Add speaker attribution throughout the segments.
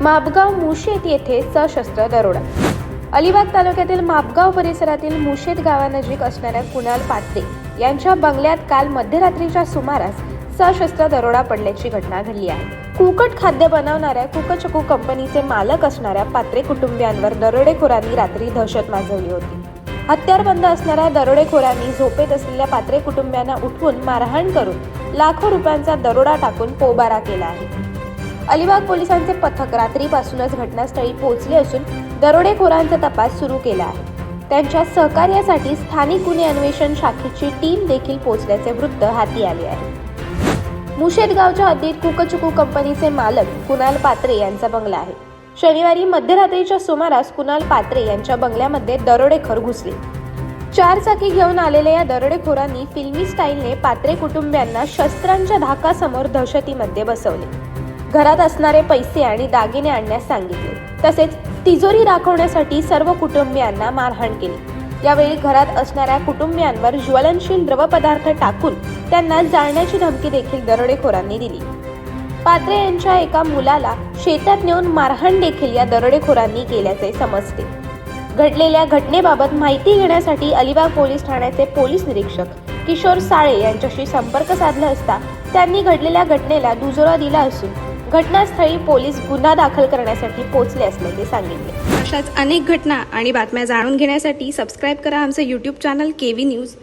Speaker 1: मापगाव मुशेत येथे सशस्त्र दरोडा। अलिबाग तालुक्यातील मापगाव परिसरातील मुशेत गावानजीक असणाऱ्या कुणाल पात्रे यांच्या बंगल्यात काल मध्यरात्रीच्या सुमारास सशस्त्र दरोडा पडल्याची घटना घडली आहे। कुकट खाद्य बनवणाऱ्या कुकचकू कंपनीचे मालक असणाऱ्या पात्रे कुटुंबियांवर दरोडेखोरांनी रात्री दहशत माजवली होती। हत्यारबंद असणाऱ्या दरोडेखोरांनी झोपेत असलेल्या पात्रे कुटुंबियांना उठवून मारहाण करून लाखो रुपयांचा दरोडा टाकून पोबारा केला आहे। अलिबाग पोलिसांचे पथक रात्रीपासूनच घटनास्थळी पोहोचले असून दरोडेखोरांचा तपास सुरू केला आहे। त्यांच्या सहकार्यासाठी स्थानिक गुन्हे अन्वेषण शाखेची टीम देखील पोहोचल्याचे वृत्त हाती आले आहे। मुशेत गावच्या हद्दीत कुकचकू कंपनीचे मालक कुणाल पात्रे यांचा बंगला आहे। शनिवारी मध्यरात्रीच्या सुमारास कुणाल पात्रे यांच्या बंगल्यामध्ये दरोडेखोर घुसले। 4 चाकी घेऊन आलेल्या या दरोडेखोरांनी फिल्मी स्टाईलने पात्रे कुटुंबियांना शस्त्रांच्या धाकासमोर दहशतीमध्ये बसवले। घरात असणारे पैसे आणि दागिने आणण्यास सांगितले, तसेच तिजोरी राखण्यासाठी सर्व कुटुंबियांना मारहाण केली। यावेळी घरात असणाऱ्या कुटुंबियांवर ज्वलनशील द्रवपदार्थ टाकून त्यांना जाळण्याची धमकी देखील दरोडेखोरांनी दिली। पात्रे यांच्या एका मुलाला शेतात नेऊन मारहाण देखील या दरोडेखोरांनी केल्याचे समजते। घडलेल्या घटनेबाबत माहिती घेण्यासाठी अलिबाग पोलीस ठाण्याचे पोलीस निरीक्षक किशोर साळे यांच्याशी संपर्क साधला असता त्यांनी घडलेल्या घटनेला दुजोरा दिला असून घटनास्थळी पोलीस गुन्हा दाखल करण्यासाठी पोहोचले असल्याचे सांगितले।
Speaker 2: अशाच अनेक घटना आणि बातम्या जाणून घेण्यासाठी सबस्क्राईब करा आमचे YouTube चॅनल केवी न्यूज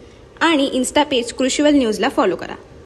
Speaker 2: आणि इन्स्टा पेज कृषीवल न्यूजला फॉलो करा।